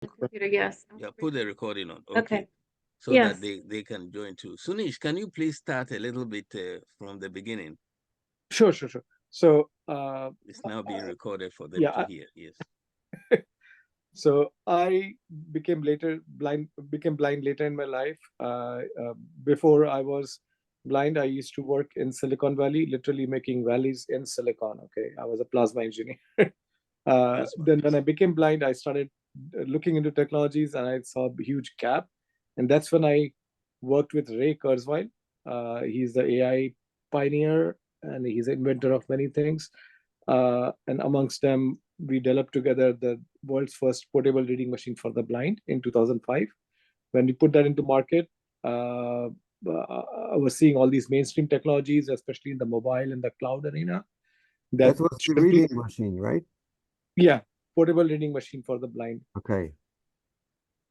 the computer, yes. Yeah, put the recording on. Okay. Okay. So that Yes. they can join too. Sunish, can you please start a little bit from the beginning? Sure, sure, sure. So, It's now being recorded for them yeah, to hear. Yes. so I became blind later in my life. Before I was blind, I used to work in Silicon Valley, literally making valleys in silicon. Okay, I was a plasma engineer. That's Then when I fantastic. became blind, I started looking into technologies, and I saw a huge gap, and that's when I worked with Ray Kurzweil. He's the AI pioneer, and he's the inventor of many things. And amongst them, we developed together the world's first portable reading machine for the blind in 2005. When we put that into market, I was seeing all these mainstream technologies, especially in the mobile and the cloud arena, that That was the should be, reading machine, right? yeah, portable reading machine for the blind. Okay.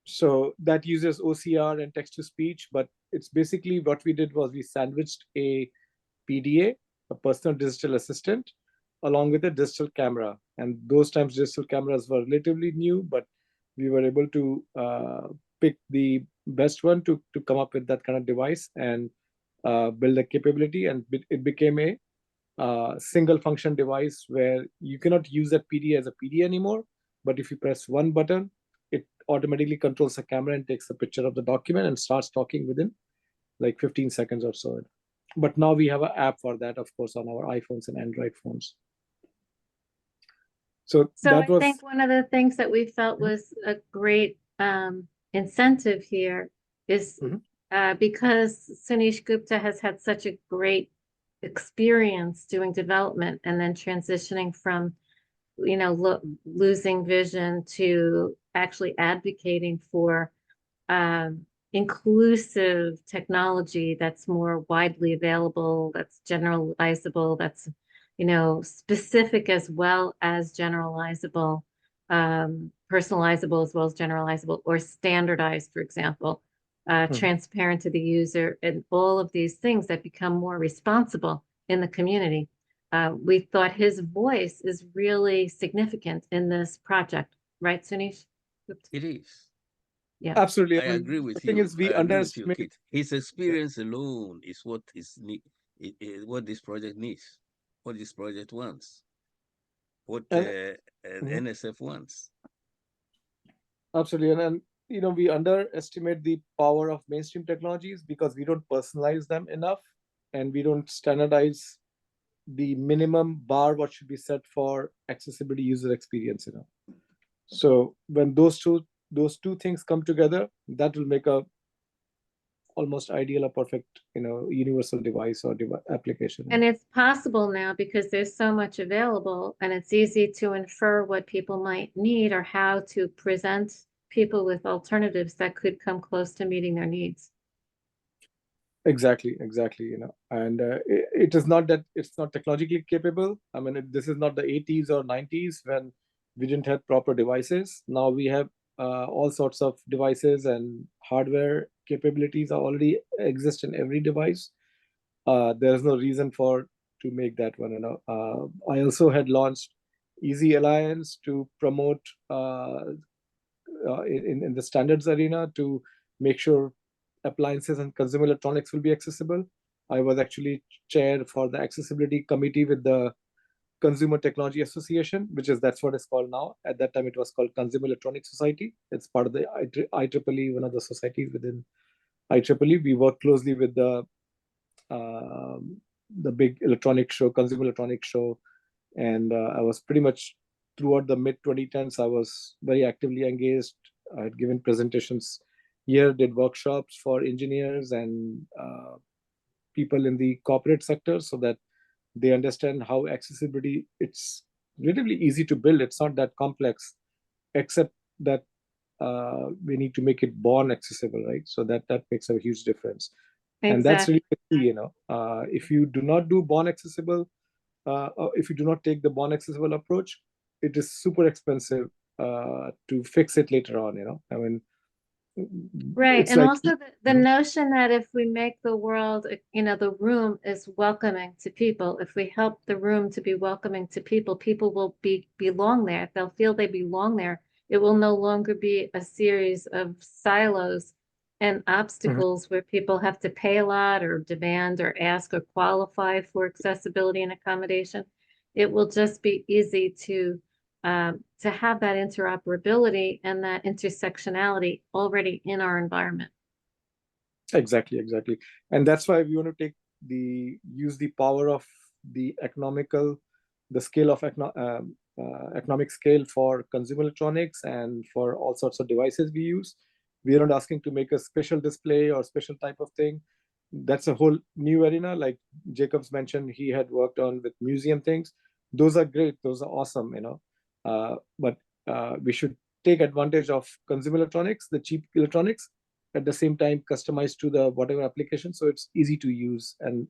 So that uses OCR and text to speech, but it's basically what we did was we sandwiched a PDA, a personal digital assistant, along with a digital camera. And those times digital cameras were relatively new, but we were able to pick the best one to come up with that kind of device and build a capability. And it became a single function device where you cannot use that PDA as a PDA anymore. But if you press one button, it automatically controls the camera and takes a picture of the document and starts talking within like 15 seconds or so. But now we have an app for that, of course, on our iPhones and Android phones. So So that I was, think one of the things that we felt was a great incentive here is because Sunish Gupta has had such a great experience doing development and then transitioning from, you know, losing vision to actually advocating for inclusive technology that's more widely available, that's generalizable, that's, you know, specific as well as generalizable, personalizable as well as generalizable, or standardized, for example, transparent to the user, and all of these things that become more responsible in the community. We thought his voice is really significant in this project, right, Sunish? It is. Yeah. absolutely. I I mean, agree the with thing you. is, I we agree with you, underestimate. Kit. His experience alone is what what this project needs, what this project wants, what And mhm, NSF wants. absolutely, and you know, we underestimate the power of mainstream technologies because we don't personalize them enough, and we don't standardize the minimum bar what should be set for accessibility user experience. You know, so when those two things come together, that will make a almost ideal or perfect, you know, universal device or application. And it's possible now because there's so much available, and it's easy to infer what people might need or how to present people with alternatives that could come close to meeting their needs. Exactly, you know, and it is not that it's not technologically capable. I mean, this is not the 80s or 90s when we didn't have proper devices. Now we have all sorts of devices, and hardware capabilities are already exist in every device. There's no reason for to make that one, you know. I also had launched Easy Alliance to promote in the standards arena to make sure appliances and consumer electronics will be accessible. I was actually chair for the accessibility committee with the Consumer Technology Association, which is that's what it's called now. At that time, it was called Consumer Electronics Society. It's part of the IEEE, one of the societies within IEEE. We work closely with the big electronic show, Consumer Electronic Show, and I was pretty much throughout the mid 2010s. I was very actively engaged. I had given presentations here, did workshops for engineers and people in the corporate sector so that they understand how accessibility. It's relatively easy to build. It's not that complex, except that we need to make it born accessible, right? So that makes a huge difference. And that's Exactly. really the key, you know. If you do not do born accessible, or if you do not take the born accessible approach, it is super expensive to fix it later on, you know. I mean, Right. it's And like, also the notion that if we make the world, you know, the room is welcoming to people, if we help the room to be welcoming to people, people will belong there. They'll feel they belong there It will no longer be a series of silos and obstacles where people have to pay a lot or demand or ask or qualify for accessibility and accommodation. It will just be easy to have that interoperability and that intersectionality already in our environment. Exactly. And that's why we want to use the power of the scale of economic scale for consumer electronics and for all sorts of devices we use. We are not asking to make a special display or special type of thing. That's a whole new arena. Like Jacobs mentioned, he had worked on with museum things. Those are great. Those are awesome, but we should take advantage of consumer electronics, the cheap electronics, at the same time customized to the whatever application, so it's easy to use. And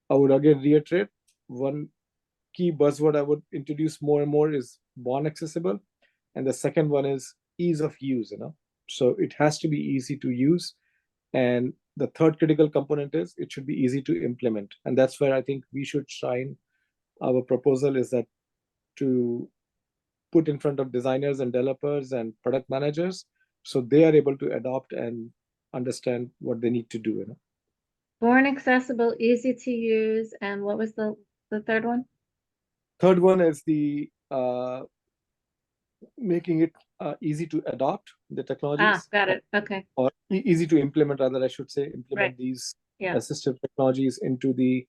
I would again reiterate, one key buzzword I would introduce more and more is born accessible, and the second one is ease of use. So it has to be easy to use, and the third critical component is it should be easy to implement. And that's where I think we should shine. Our proposal is that to put in front of designers and developers and product managers, so they are able to adopt and understand what they need to do. Born accessible, easy to use, and what was the third one? Third one is the making it easy to adopt the technologies. Got it. Okay. Or easy to implement, rather, I should say, implement Right. these Yeah. assistive technologies into the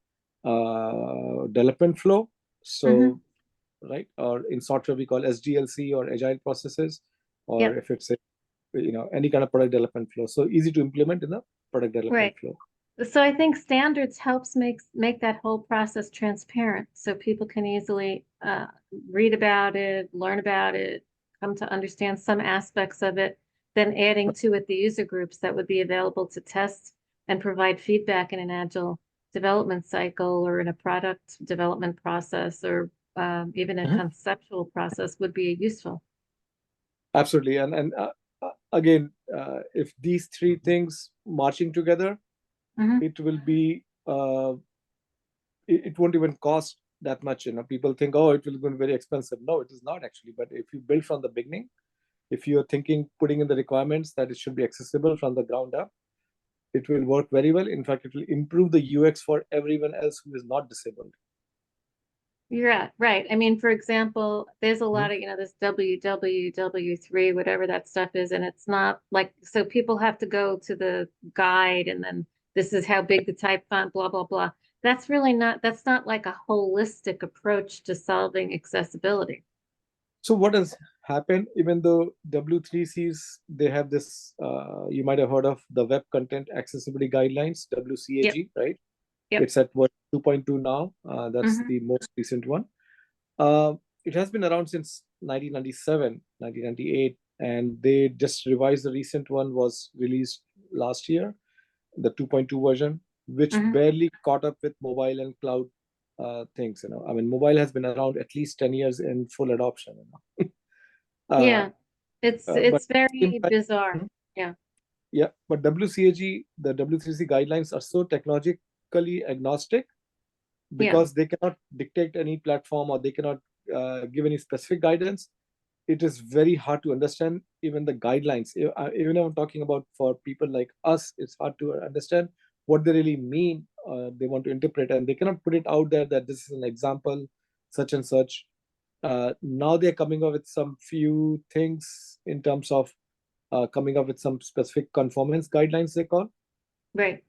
development flow. So, right, or in software we call SDLC or agile processes, or if it's any kind of product development flow. So easy to implement in the product development flow. So I think standards helps make that whole process transparent, so people can easily read about it, learn about it, come to understand some aspects of it, then adding to it the user groups that would be available to test and provide feedback in an agile development cycle or in a product development process, or even a conceptual process would be useful. Absolutely. And again, if these three things marching together, it will be it won't even cost that much. People think, oh, it will be very expensive. No, it is not actually. But if you build from the beginning, if you're putting in the requirements that it should be accessible from the ground up, it will work very well. In fact, it will improve the UX for everyone else who is not disabled. Yeah, right. I mean, for example, there's a lot of, this www3, whatever that stuff is, and it's not like, so people have to go to the guide and then this is how big the type font, blah, blah, blah. That's not like a holistic approach to solving accessibility. So what has happened, even though W3Cs, they have this, you might have heard of the Web Content Accessibility Guidelines, WCAG, right? Yep. It's at 2.2 now. That's the most recent one. It has been around since 1997, 1998, and they just revised. The recent one was released last year, the 2.2 version, which barely caught up with mobile and cloud things. I mean, mobile has been around at least 10 years in full adoption. Yeah, it's very bizarre. Yeah, but WCAG, the W3C guidelines are so technologically agnostic because they cannot dictate any platform, or they cannot give any specific guidance. It is very hard to understand even the guidelines. Even I'm talking about for people like us, it's hard to understand what they really mean. They want to interpret, and they cannot put it out there that this is an example, such and such. Now they're coming up with some few things in terms of coming up with some specific conformance guidelines, they call. Right.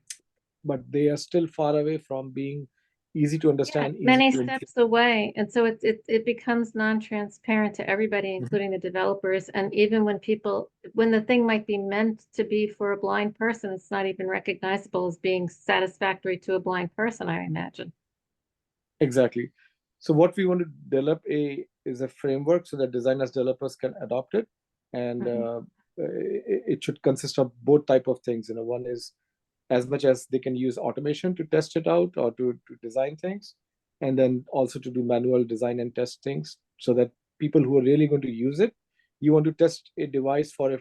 But they are still far away from being easy to understand. Many steps away. And so it becomes non-transparent to everybody, including the developers. And even when the thing might be meant to be for a blind person, it's not even recognizable as being satisfactory to a blind person, I imagine. Exactly. So what we want to develop is a framework so that designers, developers can adopt it. And it should consist of both type of things. One is as much as they can use automation to test it out or to design things, and then also to do manual design and test things, so that people who are really going to use it, you want to test a device for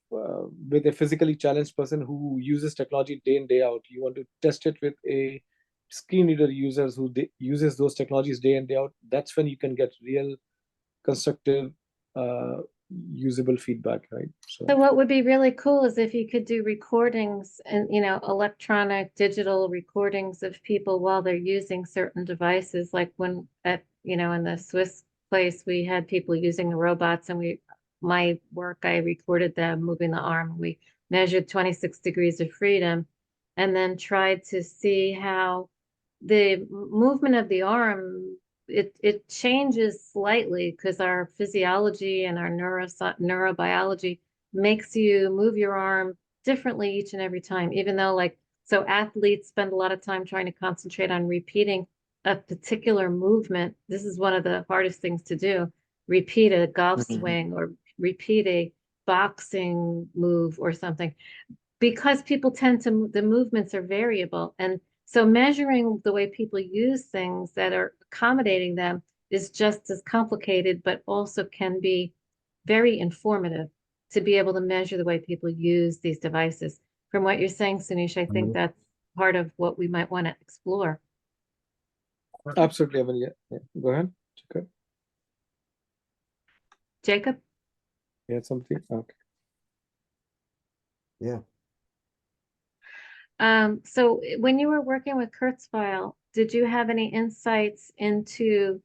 with a physically challenged person who uses technology day in, day out. You want to test it with a screen reader users who uses those technologies day in, day out. That's when you can get real constructive usable feedback, right? So what would be really cool is if you could do recordings and, you know, electronic, digital recordings of people while they're using certain devices, like when at, you know, in the Swiss place, we had people using the robots and my work, I recorded them moving the arm. We measured 26 degrees of freedom and then tried to see how the movement of the arm, it changes slightly because our physiology and our neurobiology makes you move your arm differently each and every time, even though like, so athletes spend a lot of time trying to concentrate on repeating a particular movement. This is one of the hardest things to do. Repeat a golf swing or repeat a boxing move or something, because people tend to, the movements are variable. And so measuring the way people use things that are accommodating them is just as complicated, but also can be very informative to be able to measure the way people use these devices. From what you're saying, Sunish, I think that's part of what we might want to explore. Absolutely, Evan. Yeah. Go ahead. Jacob. Jacob? You had something? Okay. Yeah. So when you were working with Kurzweil, did you have any insights into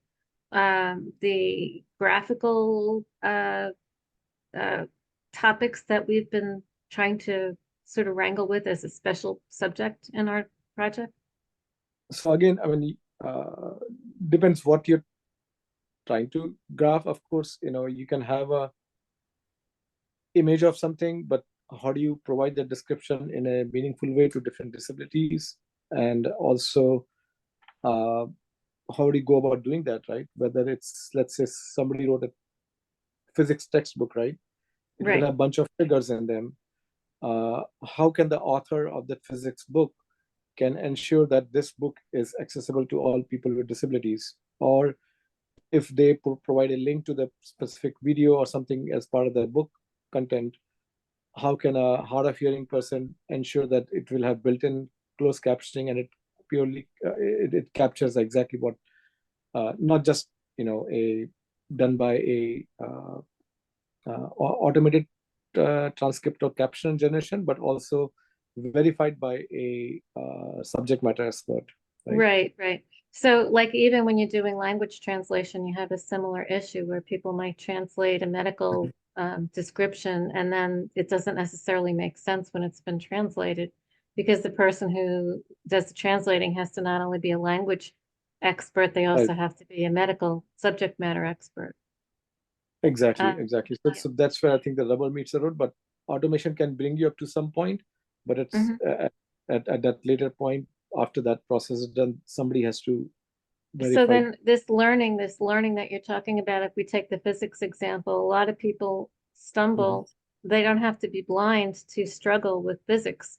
the graphical topics that we've been trying to sort of wrangle with as a special subject in our project? So again, I mean, depends what you're trying to graph. Of course, you know, you can have a image of something, but how do you provide the description in a meaningful way to different disabilities? And also, how do you go about doing that, right? Whether it's, let's say somebody wrote a physics textbook, right? It will have a bunch of figures in them. How can the author of the physics book can ensure that this book is accessible to all people with disabilities? Or if they provide a link to the specific video or something as part of the book content, how can a hard of hearing person ensure that it will have built-in closed captioning and it purely it captures exactly what, not just, you know, a done by a automated transcript or caption generation, but also verified by a subject matter expert. Right. So like even when you're doing language translation, you have a similar issue where people might translate a medical description and then it doesn't necessarily make sense when it's been translated, because the person who does the translating has to not only be a language expert, they also have to be a medical subject matter expert. Exactly. So that's where I think the rubber meets the road, but automation can bring you up to some point, but it's at that later point, after that process is done, somebody has to verify. So then this learning that you're talking about, if we take the physics example, a lot of people stumble. They don't have to be blind to struggle with physics,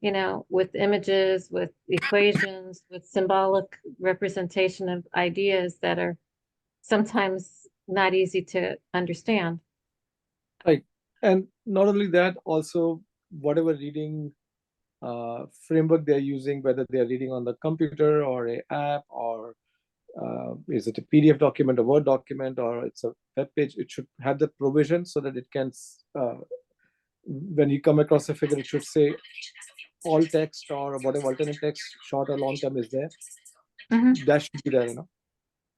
you know, with images, with equations, with symbolic representation of ideas that are sometimes not easy to understand. Right. And not only that, also whatever reading framework they're using, whether they're reading on the computer or an app, or is it a PDF document, a Word document, or it's a web page, it should have that provision so that it can, when you come across a figure, it should say all text or whatever alternate text, short or long term, is there. That should be there, you know.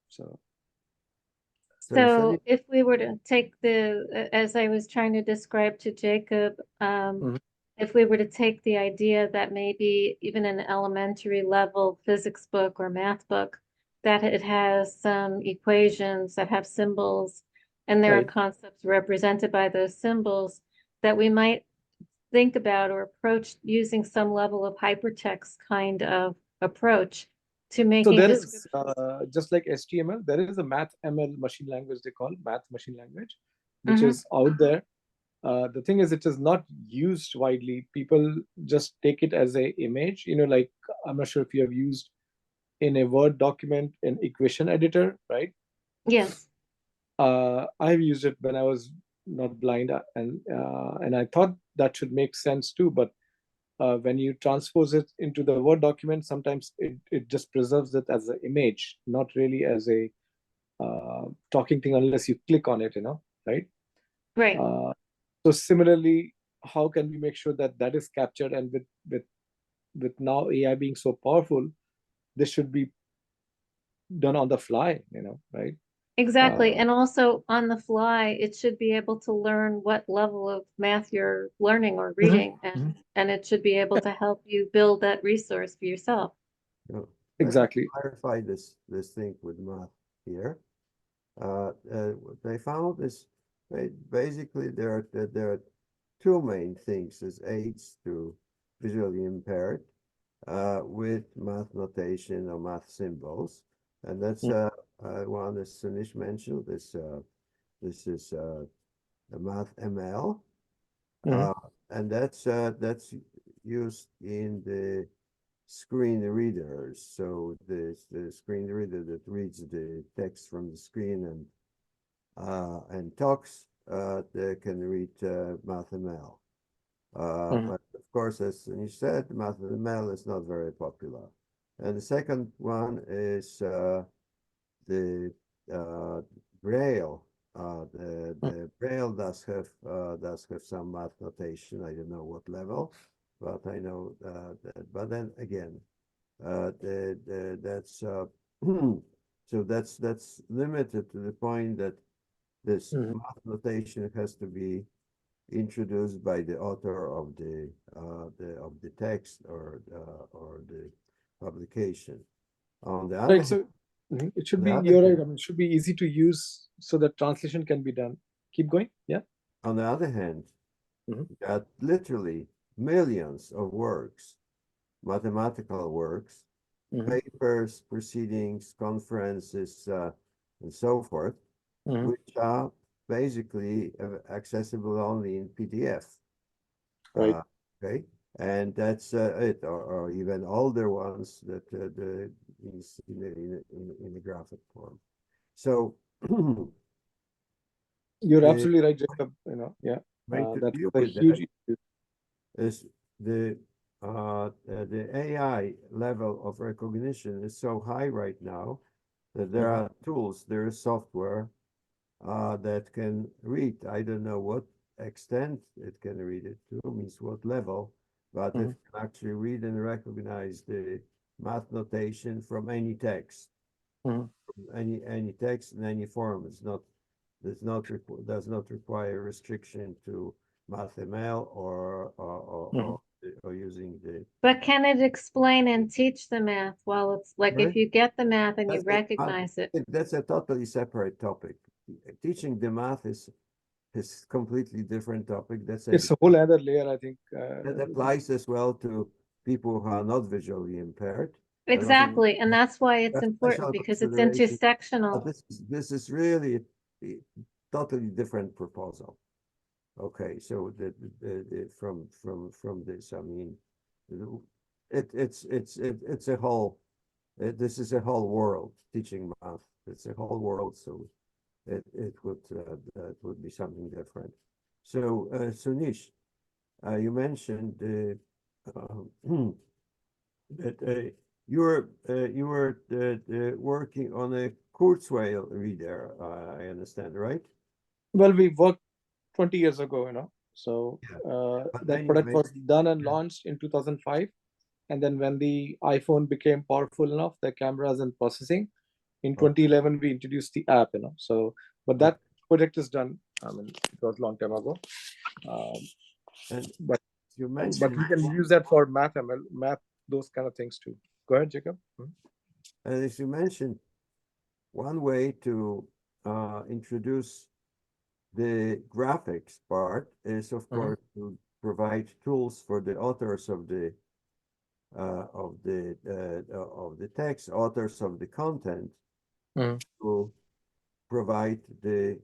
So if we were to take as I was trying to describe to Jacob, if we were to take the idea that maybe even an elementary level physics book or math book, that it has some equations that have symbols, and there are concepts represented by those symbols, that we might think about or approach using some level of hypertext kind of approach to making. So there is, just like HTML, there is a math ML machine language, they call math machine language, which is out there. The thing is, it is not used widely. People just take it as a image, you know, like, I'm not sure if you have used in a Word document an equation editor, right? Yes. I have used it when I was not blind, and I thought that should make sense too, but when you transpose it into the Word document, sometimes it just preserves it as an image, not really as a talking thing unless you click on it, you know. right? Right. So similarly, how can we make sure that that is captured? And with now AI being so powerful, this should be done on the fly, right? Exactly. Uh, And also on the fly, it should be able to learn what level of math you're learning or reading, and it should be able to help you build that resource for yourself. You know, Exactly. Let me clarify this thing with math here. What they found is basically there are two main things as aids to visually impaired with math notation or math symbols, and that's one as Sunish mentioned. This is the math ML, and that's used in the screen readers. So the screen reader that reads the text from the screen and talks, they can read MathML. But of course, as you said, MathML is not very popular. And the second one is the Braille. The Braille does have some math notation. I don't know what level, but I know that. But then again, that's so that's limited to the point that this math notation has to be introduced by the author of the text or the publication. On the other Right. So it should be, the other you're right. hand- I mean, it should be easy to use so that translation can be done. Keep going. Yeah. on the other hand, Mhm. that literally millions of works, mathematical works, papers, proceedings, conferences, and so forth, which are basically accessible only in PDF. Right. Okay, and that's it, or even older ones that is in the graphic form. So You're the absolutely right, Jacob. Yeah. way to That's deal a with huge that issue. is the AI level of recognition is so high right now that there are tools, there is software that can read. I don't know what extent it can read it to, means what level, but it can actually read and recognize the math notation from any text, any text in any form. Does not require restriction to MathML or using the. But can it explain and teach the math while it's like if Right. you get the math and you That's a, recognize it? that's a totally separate topic. Teaching the math is completely different topic. It's a whole other layer, I think. That applies as well to people who are not visually impaired. Exactly. And that's why it's That's important special because it's consideration. intersectional. This is really a totally different proposal. Okay, so from this, I mean, it's a whole. This is a whole world teaching math. It's a whole world, so it would be something different. So Sunish, you mentioned that you were working on a Kurzweil reader. I understand, right? Well, we worked 20 years ago. So But that then you product was made done and launched in 2005. And then when the iPhone became powerful enough, the cameras and processing, in 2011, we introduced the app. So, but that project is done. I mean, it was a long time ago. and But you but mentioned we can use that for math, ML, math, those kind of things too. Go ahead, Jacob. and as you mentioned, one way to introduce the graphics part is, of course, to provide tools for the authors of the text, authors of the content, to provide to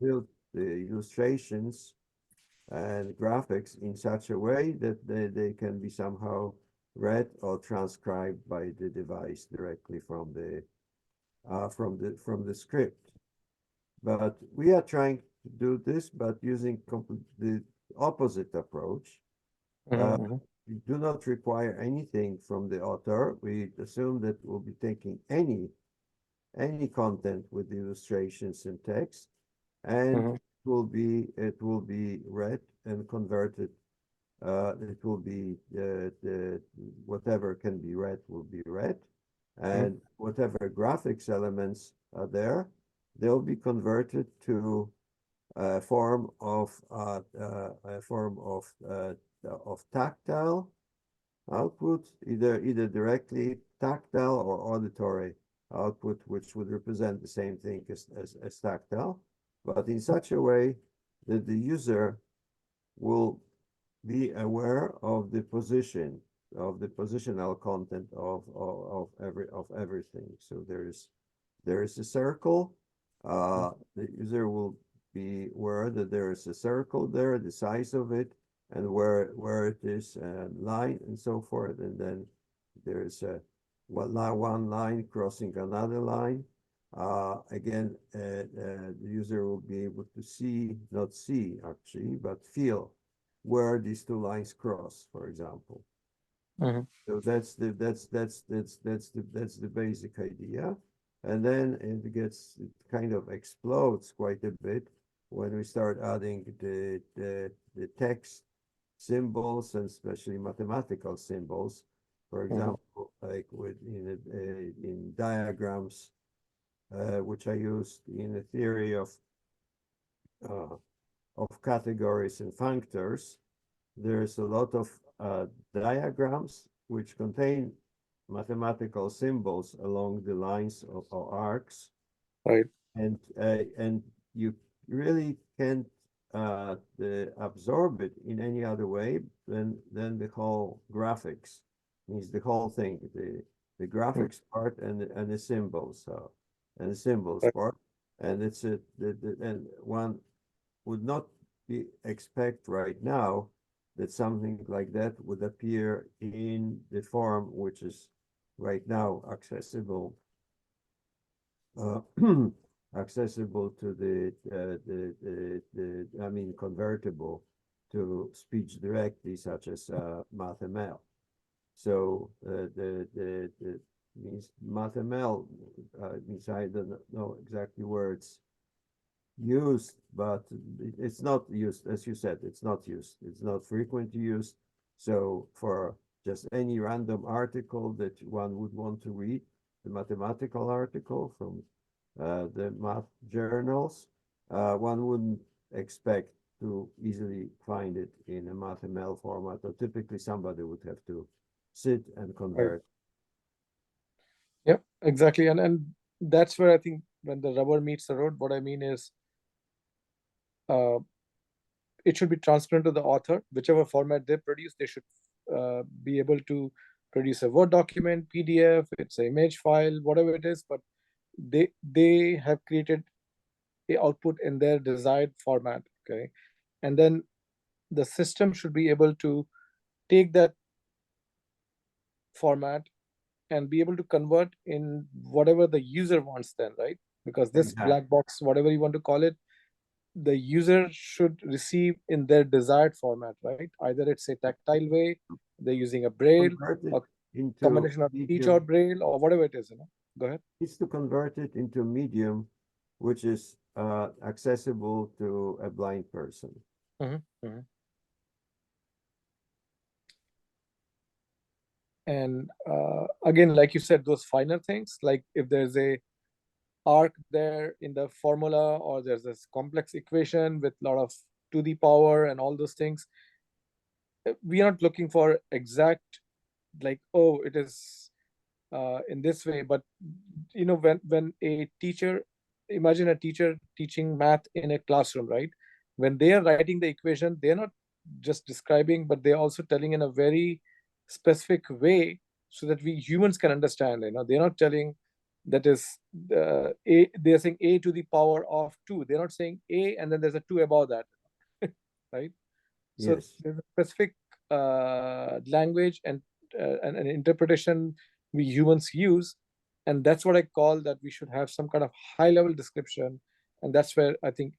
build the illustrations and graphics in such a way that they can be somehow read or transcribed by the device directly from the script. But we are trying to do this, but using the opposite approach. We do not require anything from the author. We assume that we'll be taking any content with illustrations and text and it will be read and converted. It will be whatever can be read will be read, and whatever graphics elements are there, they'll be converted to a form of tactile output, either directly tactile or auditory output, which would represent the same thing as tactile, but in such a way that the user will be aware of the positional content of everything. So there is a circle. The user will be aware that there is a circle there, the size of it, and where it is, line and so forth. And then there is one line crossing another line. Again, the user will be able to not see actually, but feel where these two lines cross, for example. So that's the basic idea. And then it kind of explodes quite a bit when we start adding the text symbols, and especially mathematical symbols. For example, like in diagrams, which I used in the theory of categories and functors, there's a lot of diagrams which contain mathematical symbols along the lines of arcs, Right. And you really can't absorb it in any other way than the whole graphics, means the whole thing, the graphics part and the symbols, and the symbols part, and it's and one would not expect right now that something like that would appear in the form which is right now accessible accessible to convertible to speech directly, such as MathML. So means MathML means I don't know exactly where it's used, but it's not used, as you said, it's not used. It's not frequently used. So for just any random article that one would want to read, the mathematical article from the math journals, one wouldn't expect to easily find it in a MathML format, or typically somebody would have to sit and convert. Yep, exactly. And that's where I think when the rubber meets the road, what I mean is it should be transparent to the author. Whichever format they produce, they should be able to produce a Word document, PDF, it's an image file, whatever it is, but they have created a output in their desired format, okay? And then the system should be able to take that format and be able to convert in whatever the user wants then, right? Because this black box, whatever you want to call it, the user should receive in their desired format, right? Either it's a tactile way, they're using a braille, a combination of speech or braille, or whatever it is, Go ahead. It's to convert it into a medium which is accessible to a blind person. And again, like you said, those finer things, like if there's a arc there in the formula, or there's this complex equation with a lot of to the power and all those things, we are not looking for exact, like, oh, it is in this way. But when a teacher, imagine a teacher teaching math in a classroom, right? When they are writing the equation, they're not just describing, but they're also telling in a very specific way so that we humans can understand. They're not telling that is they're saying a to the power of 2. They're not saying a and then there's a 2 above that. Right? So there's a specific language and an interpretation we humans use, and that's what I call that we should have some kind of high level description, and that's where I think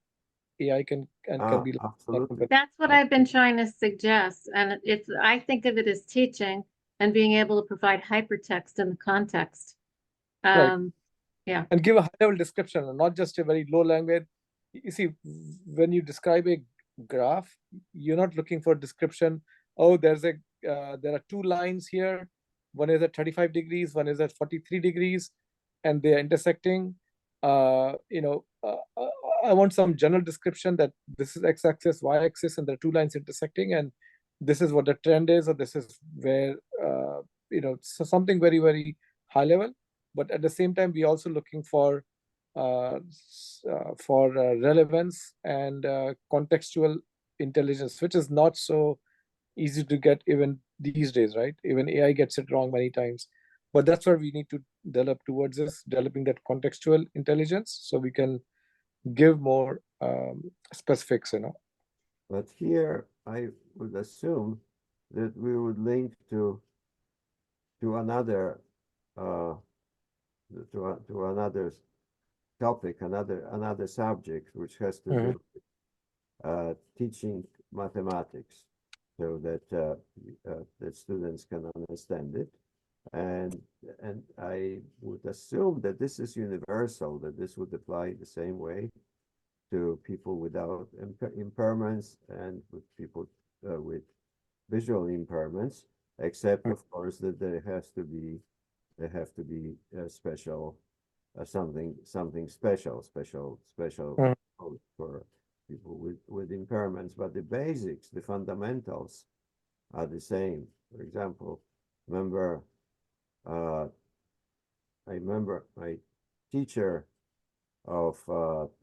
AI can be. Absolutely. That's what I've been trying to suggest, and I think of it as teaching and being able to provide hypertext in the context. Right. Yeah. And give a high level description, and not just a very low language. you see, when you describe a graph, you're not looking for description. Oh, there are two lines here. One is at 35 degrees, one is at 43 degrees, and they are intersecting. I want some general description that this is x-axis, y-axis, and there are two lines intersecting, and this is what the trend is, or this is where, so something very, very high level. But at the same time, we're also looking for relevance and contextual intelligence, which is not so easy to get even these days, right? Even AI gets it wrong many times. But that's where we need to develop towards this, developing that contextual intelligence, so we can give more specifics, But here I would assume that we would link to another to another topic, another subject, which has to do with teaching mathematics, so that that students can understand it. And I would assume that this is universal, that this would apply the same way to people without impairments and with people with visual impairments, except of course that there have to be special something special for people with impairments. But the basics, the fundamentals are the same. For example, I remember my teacher of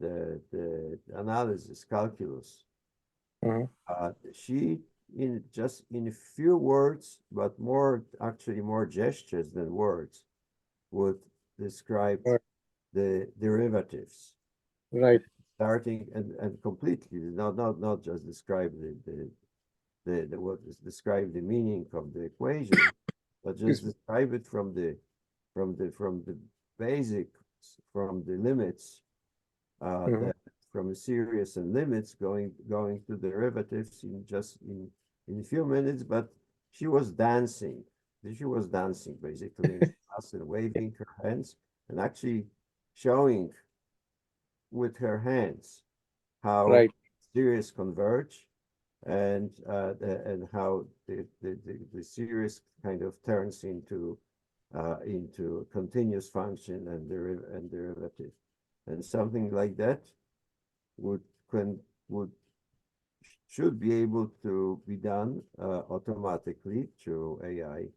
the analysis, calculus. She, in a few words, but actually more gestures than words, would describe the derivatives. Right. Starting and completely, not just describe describe the meaning of the equation, but just describe it from the basics, from the limits, from the series and limits, going to derivatives in a few minutes. But she was dancing. She was dancing basically in class and waving her hands and actually showing with her hands how series converge and how the series kind of turns into continuous function and derivative, and something like that should be able to be done automatically through AI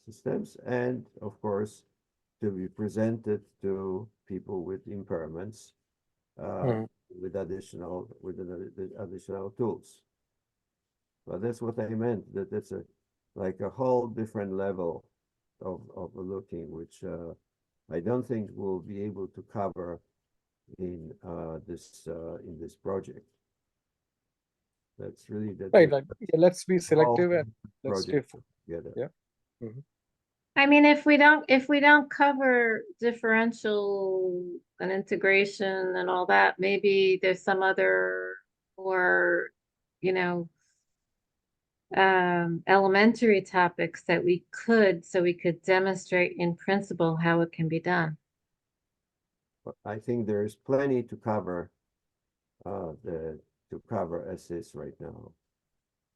systems, and of course to be presented to people with impairments with additional tools. But that's what I meant, that it's like a whole different level of looking, which I don't think we'll be able to cover in this project. That's really that. Right. Yeah, let's be selective and let's stay together. Yeah. I mean, if we don't cover differential and integration and all that, maybe there's some other more, elementary topics that we could demonstrate in principle how it can be done. I think there's plenty to cover as is right now.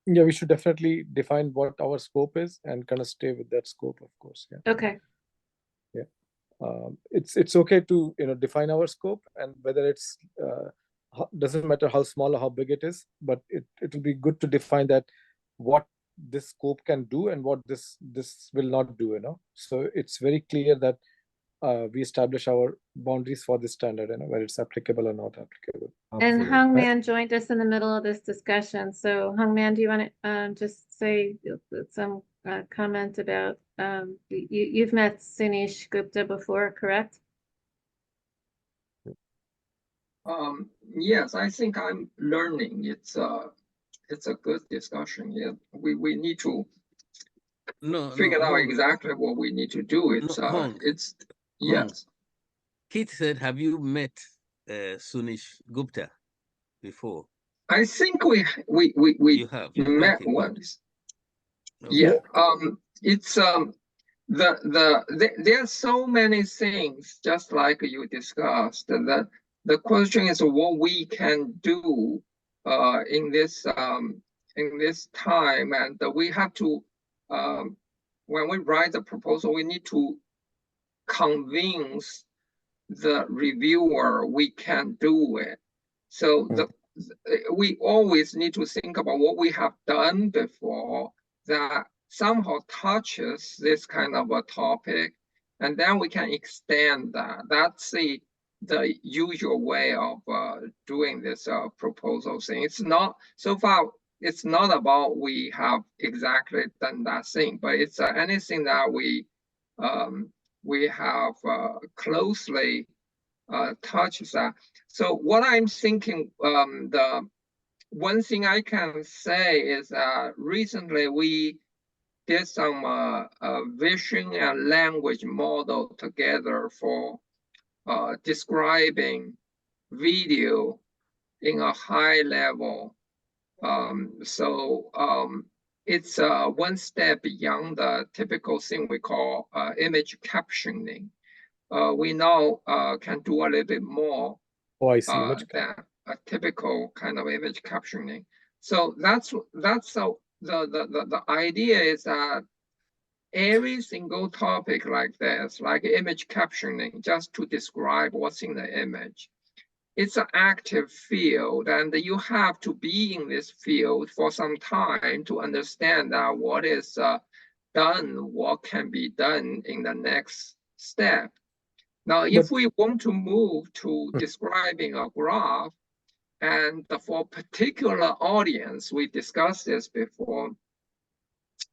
Yeah, we should definitely define what our scope is and kind of stay with that scope, of course. Yeah. Okay. Yeah. It's okay to define our scope, and whether it's doesn't matter how small or how big it is, but it will be good to define that what this scope can do and what this will not do. So it's very clear that we establish our boundaries for this standard, where it's applicable or not applicable. And Absolutely. Hung Man joined us in the middle of this discussion. So Hung Man, do you want to just say some comment about you've met Sunish Gupta before, correct? Yes, I think I'm learning. It's a good discussion. Yeah, we need to figure out exactly what we need to do. It's yes. Keith said, have you met Sunish Gupta before? I think we You have met once. Okay. Yeah. It's there are so many things, just like you discussed, that the question is what we can do in this time, and we have to when we write the proposal, we need to convince the reviewer we can do it. So we always need to think about what we have done before that somehow touches this kind of a topic, and then we can extend that. That's the usual way of doing this proposal thing. It's not, so far, it's not about we have exactly done that thing, but it's anything that we have closely touches that. So what I'm thinking, the one thing I can say is recently we did some vision and language model together for describing video in a high level. It's one step beyond the typical thing we call image captioning. We now can do a little bit more than a typical kind of image captioning. So that's the idea is that every single topic like this, like image captioning, just to describe what's in the image, it's an active field, and you have to be in this field for some time to understand that what is done, what can be done in the next step. Now, if we want to move to describing a graph, and for a particular audience, we discussed this before,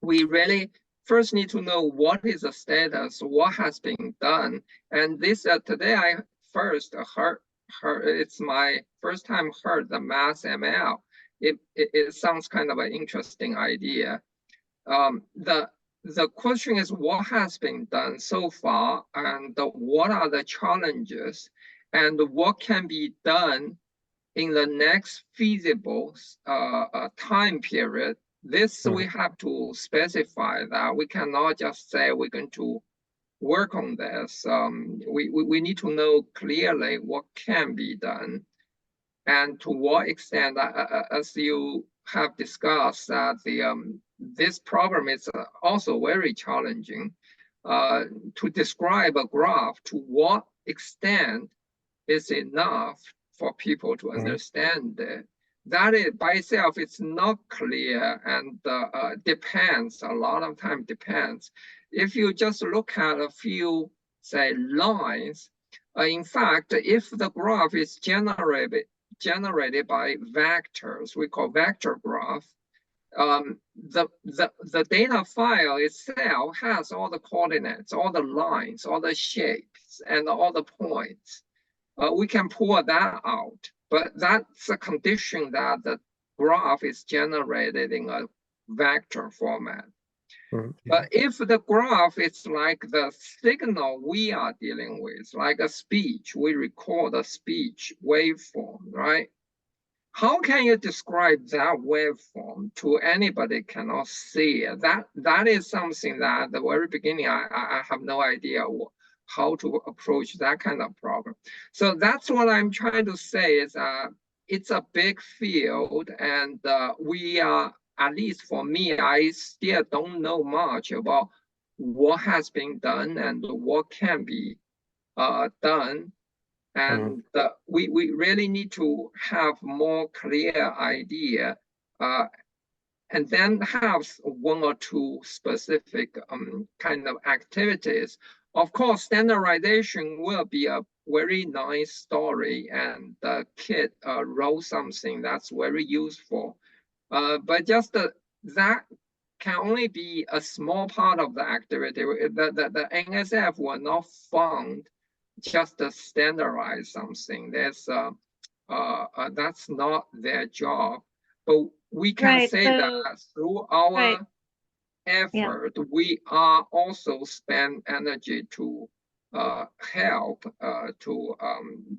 we really first need to know what is the status, what has been done. And this, today I first heard, it's my first time heard the mass ML. It sounds kind of an interesting idea. The question is what has been done so far, and what are the challenges, and what can be done in the next feasible time period. This we have to specify that. We cannot just say we're going to work on this. We need to know clearly what can be done, and to what extent, as you have discussed, that this problem is also very challenging to describe a graph. To what extent is enough for people to understand it? That is by itself, it's not clear, and depends, a lot of time depends. If you just look at a few, say, lines, in fact, if the graph is generated by vectors, we call vector graph, the data file itself has all the coordinates, all the lines, all the shapes, and all the points. We can pull that out, but that's a condition that the graph is generated in a vector format. But if the graph is like the signal we are dealing with, like a speech, we record a speech waveform, right? How can you describe that waveform to anybody cannot see it? That is something that at the very beginning, I have no idea how to approach that kind of problem. So that's what I'm trying to say is it's a big field, and we are, at least for me, I still don't know much about what has been done and what can be done. And we really need to have more clear idea, and then have one or two specific kind of activities. Of course, standardization will be a very nice story, and the kid wrote something that's very useful. But just that can only be a small part of the activity. The NSF will not fund just to standardize something. That's not their job. But we can say that through our effort, we are also spend energy to help to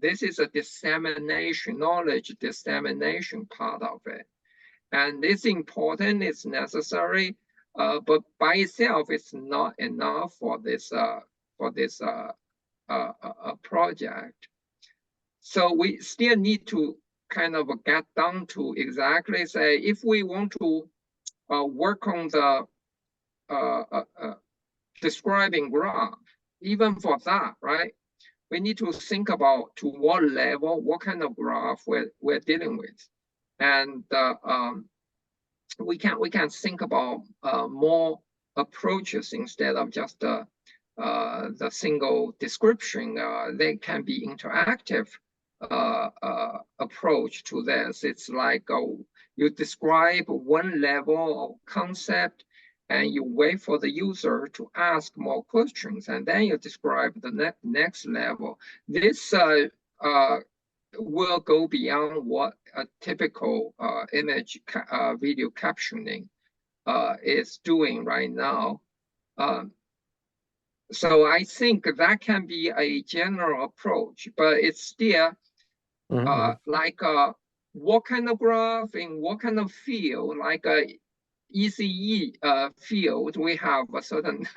this is a dissemination, knowledge dissemination part of it. And it's important, it's necessary, but by itself, it's not enough for this project. So we still need to kind of get down to exactly say, if we want to work on the describing graph, even for that, right? We need to think about to what level, what kind of graph we're dealing with. And we can think about more approaches instead of just the single description. They can be interactive approach to this. It's like you describe one level of concept and you wait for the user to ask more questions, and then you describe the next level. This will go beyond what a typical image video captioning is doing right now. So I think that can be a general approach, but it's still like what kind of graph in what kind of field, like a ECE field, we have a certain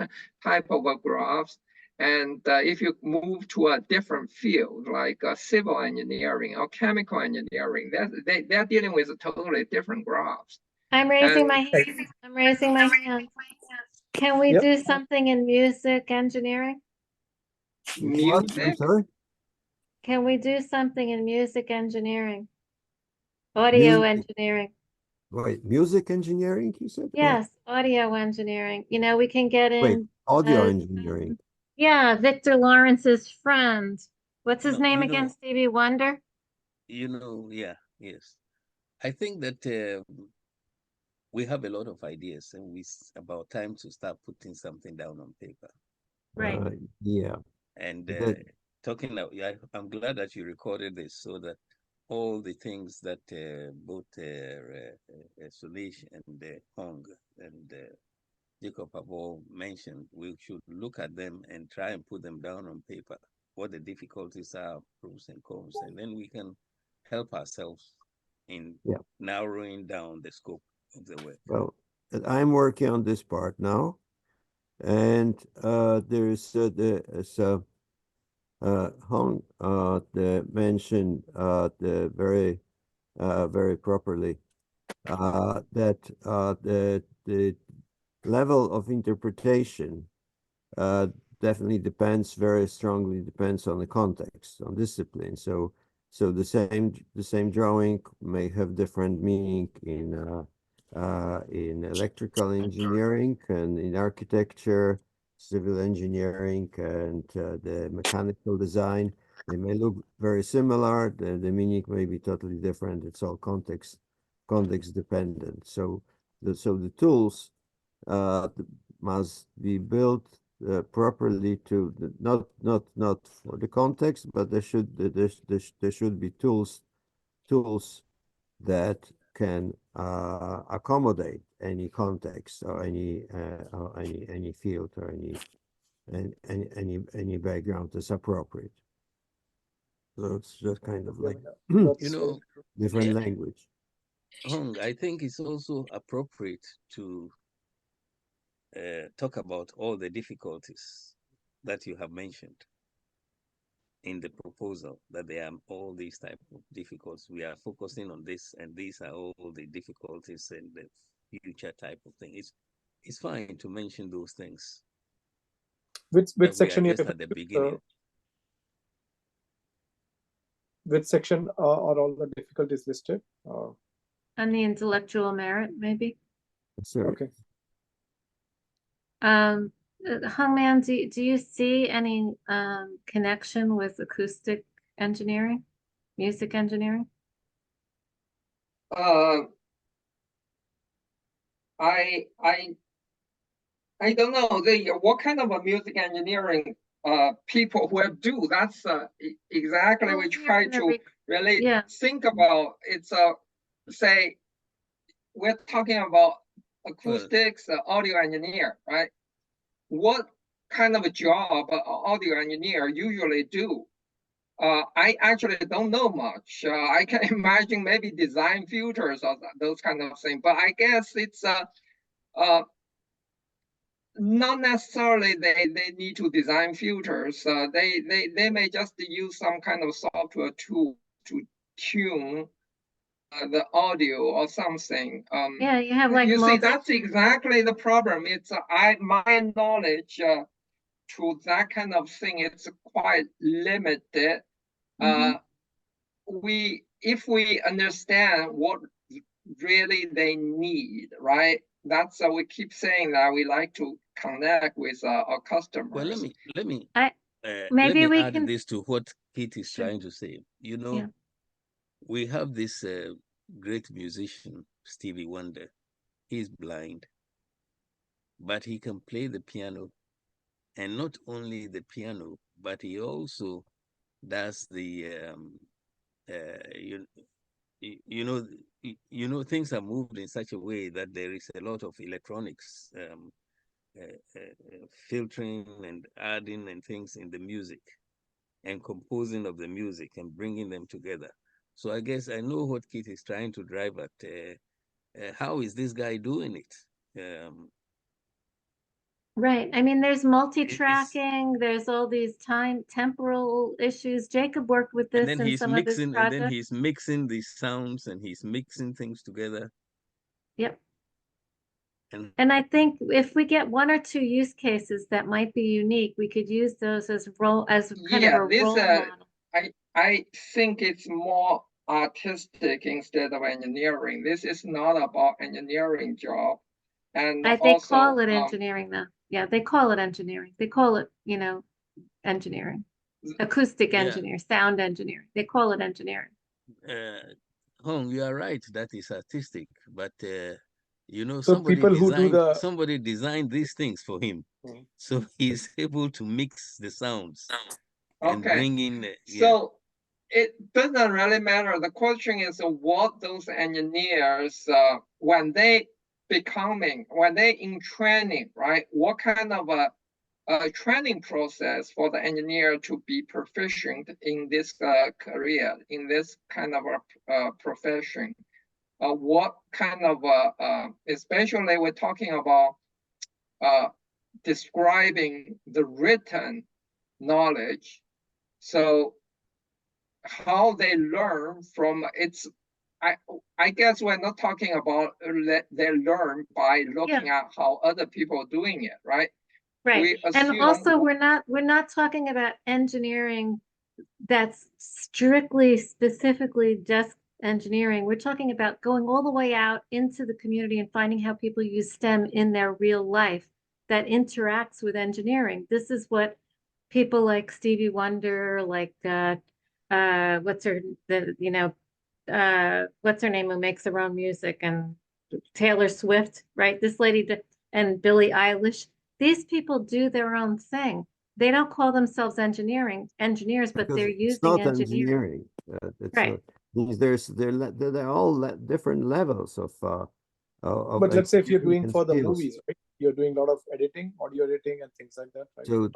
type of graphs. And if you move to a different field, like civil engineering or chemical engineering, they're dealing with totally different graphs. I'm raising my hand. I'm raising my hand. Can we Yep. do something in music engineering? What? I'm Music? sorry? Can we do something in music engineering? Audio Music- engineering. Wait, music engineering, you said? What? Yes, audio engineering. You know, we can get Wait, in. audio engineering. Yeah, Victor Lawrence's friend. What's his No, name you again? know- Stevie Wonder? Yeah, yes. I think that we have a lot of ideas, and it's about time to start putting something down on paper. Right. Yeah. And That- talking now, I'm glad that you recorded this so that all the things that both Sulish and Hong and Jacob have all mentioned, we should look at them and try and put them down on paper, what the difficulties are, pros and cons, and then we can help ourselves in narrowing down the scope of the work. Well, I'm working on this part now, and there's Hong mentioned the very properly that the level of interpretation definitely very strongly depends on the context, on discipline. So the same drawing may have different meaning in electrical engineering and in architecture, civil engineering, and the mechanical design. They may look very similar. The meaning may be totally different. It's all context dependent. So the tools must be built properly to not for the context, but there should be tools that can accommodate any context or any field or any background that's appropriate. So it's just kind of like different language. Hong, I think it's also appropriate to talk about all the difficulties that you have mentioned in the proposal, that there are all these type of difficulties. We are focusing on this, and these are all the difficulties and the future type of thing. It's fine to mention those things. Which section we are just at the beginning. Which section are all the difficulties listed? On the intellectual merit, maybe? Sorry. Okay. Hungman, do you see any connection with acoustic engineering, music engineering? I don't know what kind of a music engineering people will do. That's exactly we try to really think about. It's say we're talking about acoustics, audio engineer, right? What kind of a job an audio engineer usually do? I actually don't know much. I can imagine maybe design filters or those kind of things, but I guess it's not necessarily they need to design filters. They may just use some kind of software tool to tune the audio or something. Yeah, you have like you see, that's exactly the problem. It's my knowledge to that kind of thing, it's quite limited. If we understand what really they need, right? That's we keep saying that we like to connect with our customers. Well, let me maybe we add can this to what Kate is Sure. trying to say. You know, Yeah. we have this great musician, Stevie Wonder. He's blind, but he can play the piano, and not only the piano, but he also does the you know, things are moved in such a way that there is a lot of electronics filtering and adding and things in the music and composing of the music and bringing them together. So I guess I know what Keith is trying to drive at. How is this guy doing it? Right. I mean, there's multi-tracking, there's all these temporal issues. Jacob worked with And this then in he's some of his mixing, and then projects. he's mixing these sounds, and he's mixing things together. Yep. And I think if we get one or two use cases that might be unique, we could use those as kind of a role model. I think it's more artistic instead of engineering. This is not about engineering job. And they call it engineering though. Yeah, they call it engineering. They call it, engineering. Acoustic engineer, sound engineer. They call it engineering. Hong, you are right, that is artistic, but So people who do the somebody designed these things for him. So he's able to mix the sounds and bring in so it doesn't really matter. The question is what those engineers when they in training, right? What kind of a training process for the engineer to be proficient in this career, in this kind of a profession? What kind of especially we're talking about describing the written knowledge. So how they learn from I guess we're not talking about they learn by looking at how other people are doing it, right? Right. And also we're not talking about engineering that's specifically just engineering. We're talking about going all the way out into the community and finding how people use STEM in their real life that interacts with engineering. This is what people like Stevie Wonder, like what's her name who makes her own music, and Taylor Swift, right? This lady and Billie Eilish. These people do their own thing. They don't call themselves engineers, but they're using engineering. Right. They're all different levels of but let's say if you're doing for the movies, right? You're doing a lot of editing, audio editing and things like that, right? So,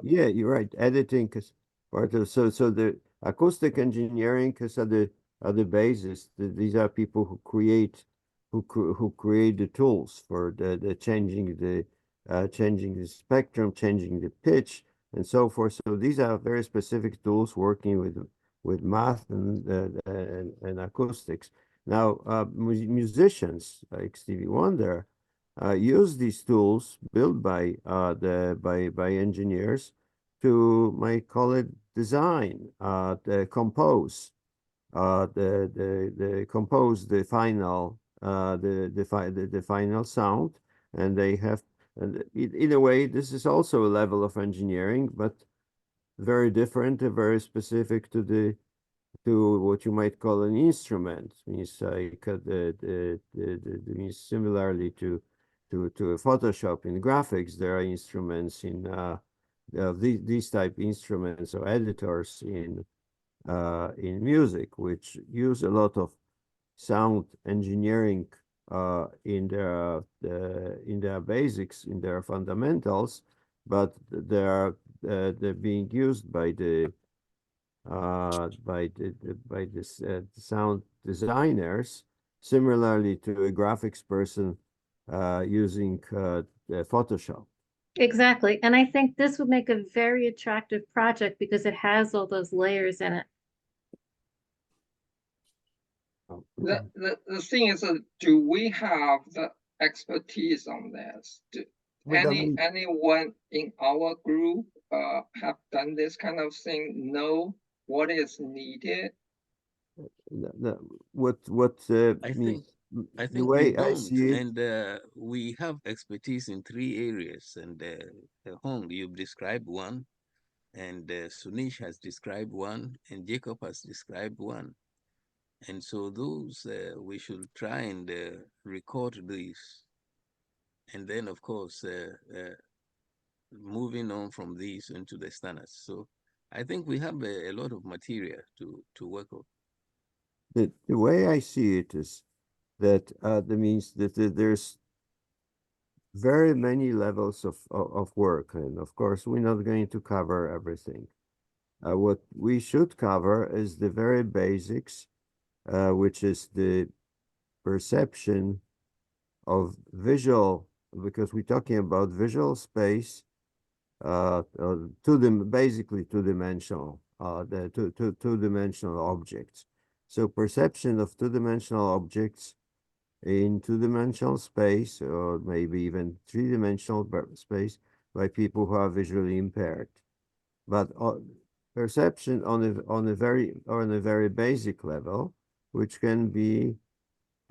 yeah, you're right. Editing is part of so the acoustic engineering is at the basis. These are people who create the tools for the changing the spectrum, changing the pitch, and so forth. So these are very specific tools working with math and acoustics. Now, musicians like Stevie Wonder use these tools built by engineers to, might call it, design, compose, compose the final the final sound, and they have. And in a way, this is also a level of engineering, but very different, very specific to what you might call an instrument. Means means similarly to a Photoshop in graphics, there are instruments in these type instruments or editors in music, which use a lot of sound engineering in their basics, in their fundamentals, but they're being used by the sound designers, similarly to a graphics person using Photoshop. Exactly. And I think this would make a very attractive project because it has all those layers in it. The thing is, do we have the expertise on this? We don't need- Anyone in our group have done this kind of thing? Know what is needed? What I means I the think way we I don't, see it. and we have expertise in 3 areas. And Hong, you've described one, and Sunish has described one, and Jacob has described one. And so those we should try and record these, and then of course moving on from these into the standards. So I think we have a lot of material to work on. The way I see it is that that means that there's very many levels of work, and of course we're not going to cover everything. What we should cover is the very basics, which is the perception of visual, because we're talking about visual space, basically two-dimensional, the two-dimensional objects. So perception of two-dimensional objects in two-dimensional space, or maybe even three-dimensional space, by people who are visually impaired. But perception on a very basic level, which can be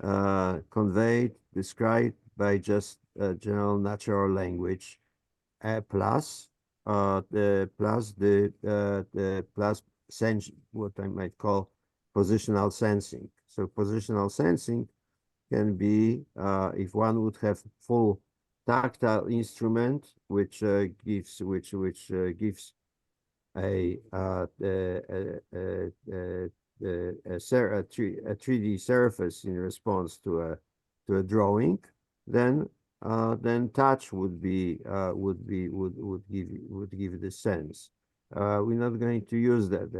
conveyed, described by just general natural language, plus what I might call positional sensing. So positional sensing can be if one would have full tactile instrument, which gives a 3D surface in response to a drawing, then touch would give the sense. We're not going to use that.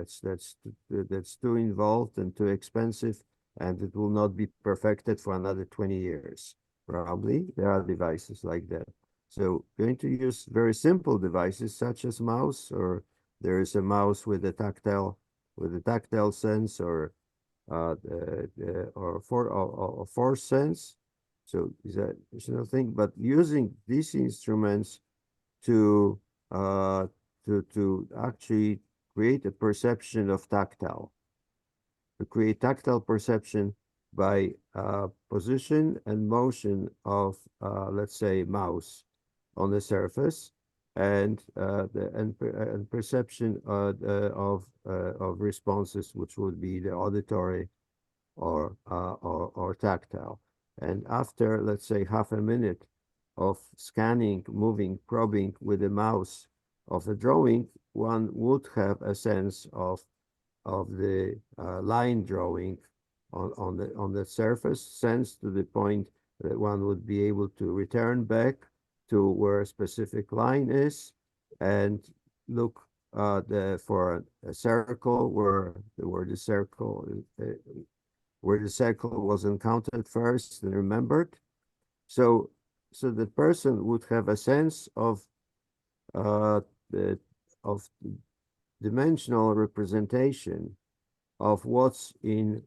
That's too involved and too expensive, and it will not be perfected for another 20 years. Probably there are devices like that. So going to use very simple devices such as mouse, or there is a mouse with a tactile sense, or force sense. So is that additional thing? But using these instruments to actually create a perception of tactile, to create tactile perception by position and motion of let's say mouse on the surface, and perception of responses, which would be the auditory or tactile. And after, let's say, half a minute of scanning, moving, probing with the mouse of the drawing, one would have a sense of the line drawing on the surface, sense to the point that one would be able to return back to where a specific line is, and look for a circle where the circle was encountered first and remembered. So the person would have a sense of dimensional representation of what's in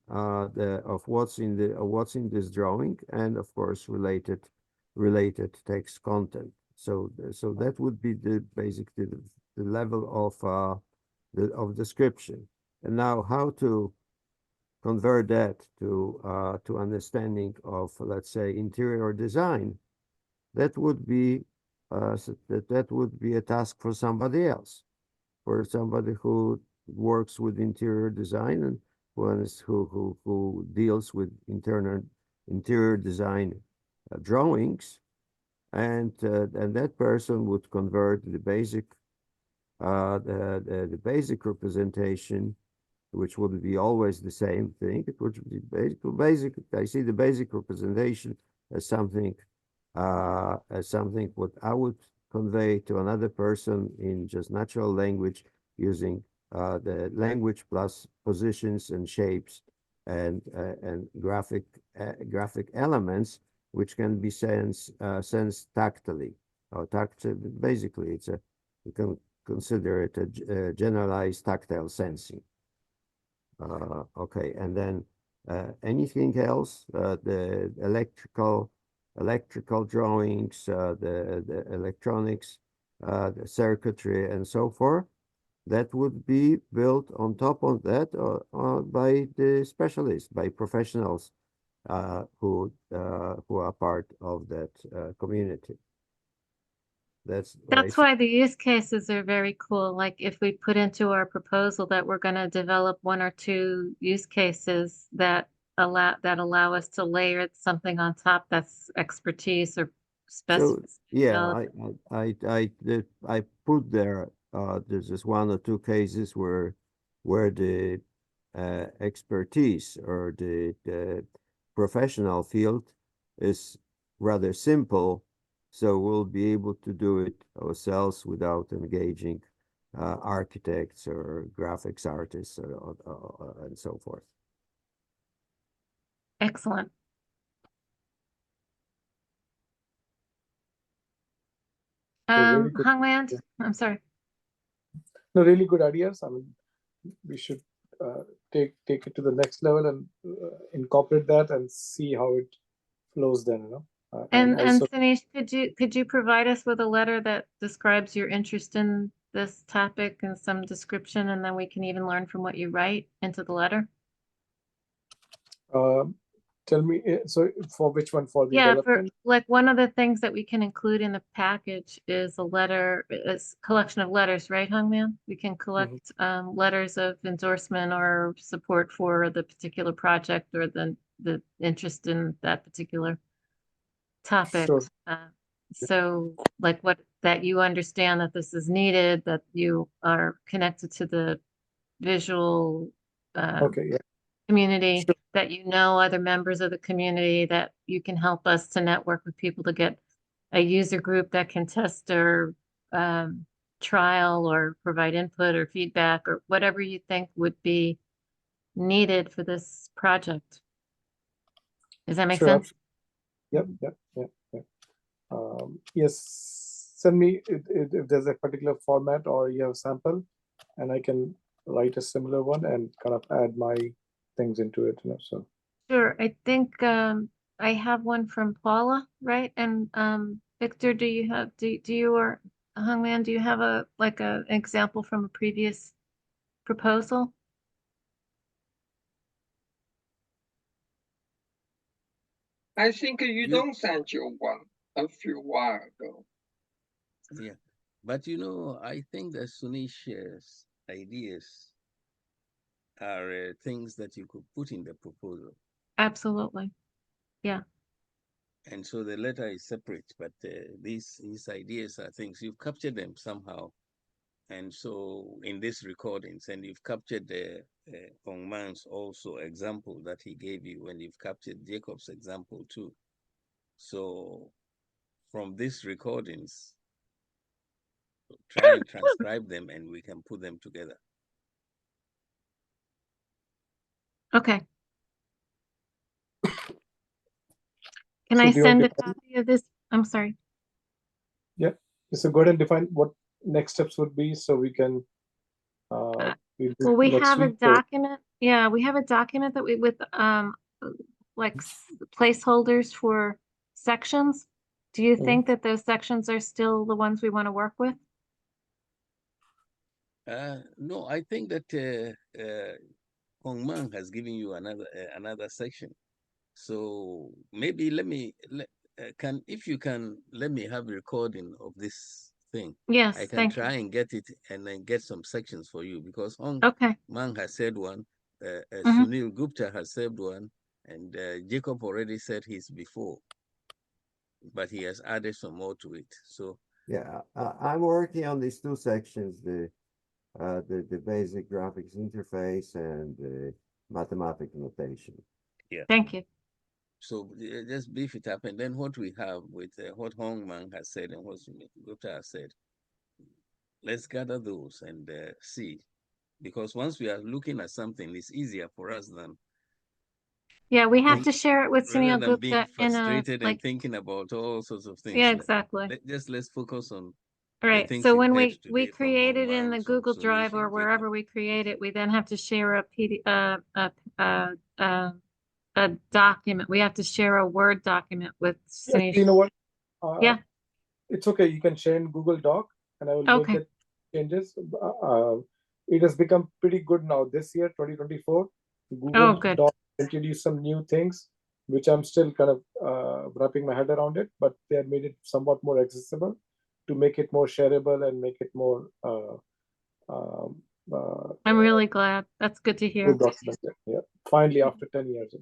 this drawing, and of course related text content. So that would be the level of description. And now how to convert that to understanding of, let's say, interior design, that would be a task for somebody else, for somebody who works with interior design, and who deals with interior design drawings, and that person would convert the basic representation, which would be always the same thing. It would be basic. I see the basic representation as something what I would convey to another person in just natural language, using the language plus positions and shapes and graphic elements, which can be sensed tactily. or tactile. Basically, it's a, you can consider it a generalized tactile sensing. Okay, and then anything else? The electrical drawings, the electronics, the circuitry, and so forth. That would be built on top of that by the specialists, by professionals who are part of that community. That's why the use cases are very cool. Like if we put into our proposal that we're going to develop 1 or 2 use cases that allow us to layer something on top that's expertise or So yeah, specificity. I put there there's just 1 or 2 cases where the expertise or the professional field is rather simple, so we'll be able to do it ourselves without engaging architects or graphics artists and so forth. Excellent. Really good. Hongland, Yeah. I'm sorry. No, really good ideas. I mean, we should take it to the next level and incorporate that and see how it flows then, you know. And also, Sanish, could you provide us with a letter that describes your interest in this topic and some description, and then we can even learn from what you write into the letter? tell me, so for which one? For the Yeah, for development? like one of the things that we can include in the package is a letter, is collection of letters, right, Hongman? We can collect letters of endorsement or support for the particular project or the interest in that particular topic. Sure. So like what, that you understand that this is needed, that you are connected to the visual Okay, yeah. community, Sure. that you know other members of the community, that you can help us to network with people to get a user group that can test or trial or provide input or feedback or whatever you think would be needed for this project. Does that make Sure. sense? Yep. Yes, send me if there's a particular format or you have a sample, and I can write a similar one and kind of add my things into it, you know. So Sure. I think I have one from Paula, right? And Victor, do you or Hongman, do you have an example from a previous proposal? I think you You- don't send you one a few while ago. Yeah, but you know, I think that Sunish's ideas are things that you could put in the proposal. Absolutely. Yeah. And so the letter is separate, but these ideas are things you've captured them somehow. And so in these recordings, and you've captured the Hong Man's also example that he gave you, and you've captured Jacob's example too. So from these recordings, try and transcribe them, and we can put them together. Okay. Can So I do you want send a to- copy of this? I'm sorry. yeah. So go ahead and define what next steps would be, so we can. We'll do Well, we next have a week, so- document. Yeah, we have a document that we with like placeholders for sections. Do you Mhm. think that those sections are still the ones we want to work with? No, I think that Hong Man has given you another section. So maybe if you can let me have a recording of this thing. Yes, I can thank try you. and get it and then get some sections for you, because Hong Okay. Man has said one, Mhm. Sunil Gupta has said one, and Jacob already said his before, but he has added some more to it. So Yeah, I'm working on these 2 sections, the basic graphics interface and the mathematical notation. yeah. Thank you. So just beef it up, and then what we have with what Hong Man has said and what Sunil Gupta has said, let's gather those and see, because once we are looking at something, it's easier for us than Yeah, we have Rather- to share it with Rather Sunil than being Gupta in a, frustrated and like, thinking about all sorts of things. yeah, exactly. Let's focus on Right. things So you when heard we today from create it in Norman, the some Google Drive or solution, wherever Jacob. we create it, we then have to share a document. We have to share a Word document with Actually, Sunish. you know what? Yeah. It's okay. You can share in Google Doc, and I will make Okay. the changes. It has become pretty good now. This year, 2024, Google Oh, good. Doc introduced some new things, which I'm still kind of wrapping my head around it, but they have made it somewhat more accessible to make it more shareable and make it more I'm really glad. That's good to hear. documented. Yeah, finally, after 10 years.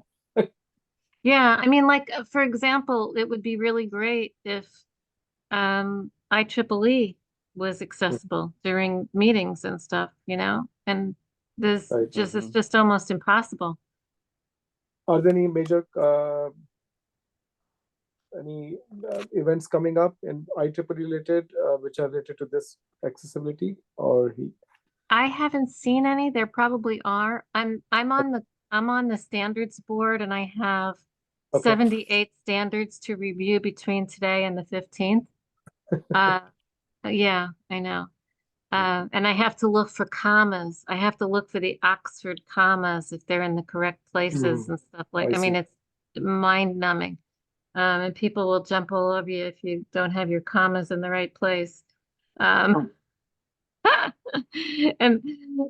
Yeah, I mean, like, for example, it would be really great if IEEE was accessible during meetings and stuff, you know? And this Right. just, it's just almost impossible. Are there any major events coming up in IEEE related, which are related to this accessibility, or I haven't seen any. There probably are. I'm on the standards board and I have Okay. 78 standards to review between today and the 15th. Yeah, I know. And I have to look for commas. I have to look for the Oxford commas if they're in the correct places and stuff like, I I mean, see. it's mind numbing. And people will jump all over you if you don't have your commas in the right place. And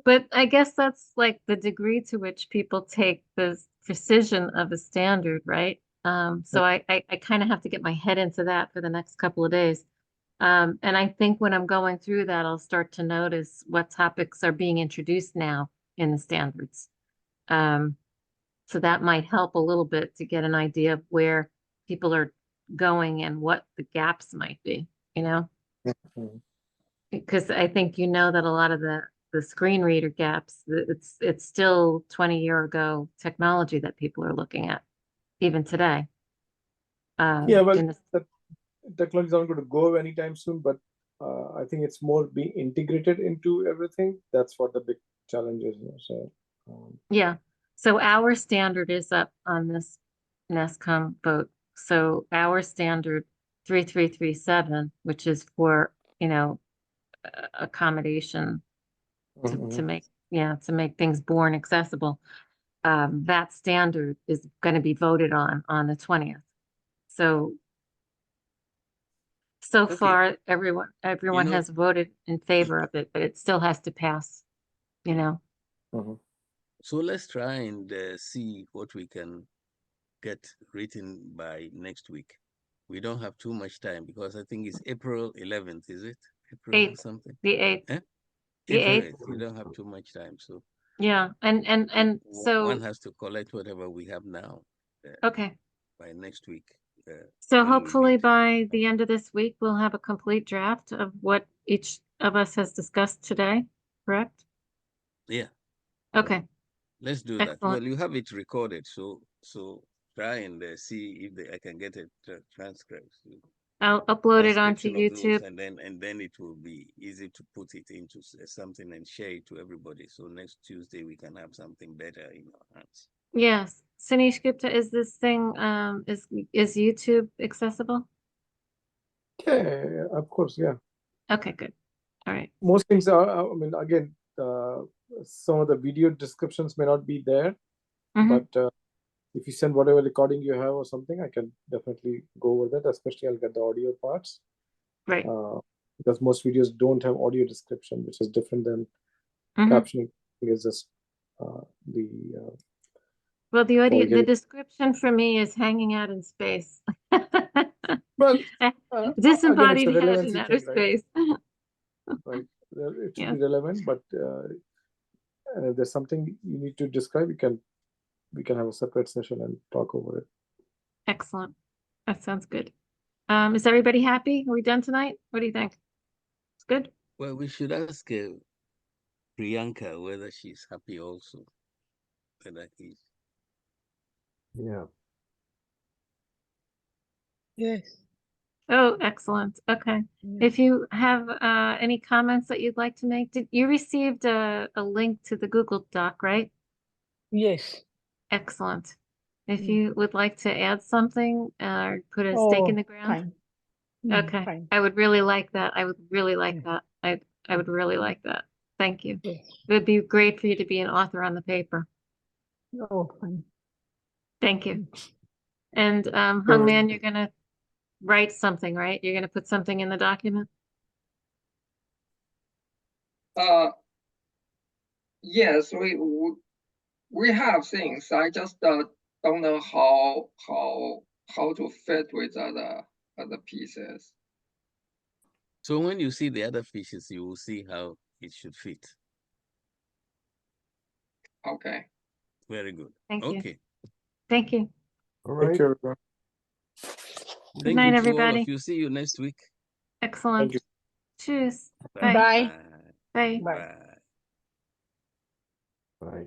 but I guess that's like the degree to which people take the precision of a standard, right? So I kind of have to get my head into that for the next couple of days. And I think when I'm going through that, I'll start to notice what topics are being introduced now in the standards. So that might help a little bit to get an idea of where people are going and what the gaps might be, you know? Mhm. Because I think you know that a lot of the screen reader gaps, it's still 20-year ago technology that people are looking at, even today. Yeah, well, in the- the technology is not going to go anytime soon, but I think it's more being integrated into everything. That's what the big challenge is. So, Yeah. So our standard is up on this NESCOM vote. So our standard 3337, which is for, you know, accommodation to make, yeah, to make things born accessible. That standard is going to be voted on the 20th. So Okay. far, everyone know- has voted in favor of it, but it still has to pass, you know. So let's try and see what we can get written by next week. We don't have too much time because I think it's April 11th, is it? April 8th, something? the 8th. Eh? The April 8th. 8th. We don't have too much time. So Yeah, and so one has to collect whatever we have now okay. by next week. So when we hopefully meet. by the end of this week, we'll have a complete draft of what each of us has discussed today, correct? Yeah, Okay, let's do that. excellent. Well, you have it recorded, so try and see if I can get it transcribed. So I'll upload it onto transcription of those, YouTube. and then it will be easy to put it into something and share it to everybody. So next Tuesday we can have something better in our hands. Yes. Sunish Gupta, is this thing, is YouTube accessible? yeah, of course, yeah. Okay, good. All right. Most things are. I mean, again, some of the video descriptions may not be there, Mhm. but if you send whatever recording you have or something, I can definitely go over that. Especially, I'll get the audio parts. Right. Because most videos don't have audio description, which is different than captioning. Is just the Well, the audio, the getting- description for me is hanging out in space. well, again, it's Disembodied a head relevancy in outer thing, right? space. Right. It should Yeah. be relevant, but and if there's something you need to describe, we can have a separate session and talk over it. Excellent. That sounds good. Is everybody happy? Are we done tonight? What do you think? It's good? Well, we should ask Priyanka whether she's happy also. Whether he's Yeah. Yes. Oh, excellent. Okay. If you have any comments that you'd like to make, did you received a link to the Google Doc, right? Yes. Excellent. if you would like to add something or put a stake in the ground. Fine. Mm, Okay, fine. I would really like that. I would really like Yeah. that. I would really like that. Thank you. Yes. It would be great for you to be an author on the paper. Oh, fine. Thank you. And Hung Man, you're gonna write something, right? You're gonna put something in the document? Yes, we have things. I just don't know how to fit with other pieces. So when you see the other fishes, you will see how it should fit. Okay. Very good. Thank you. Okay. Thank you. All Thank right. you, everyone. Thank night, you to all everybody. of you. See you next week. Excellent. you. Cheers. Bye. Bye. Bye. Bye. Bye. Bye.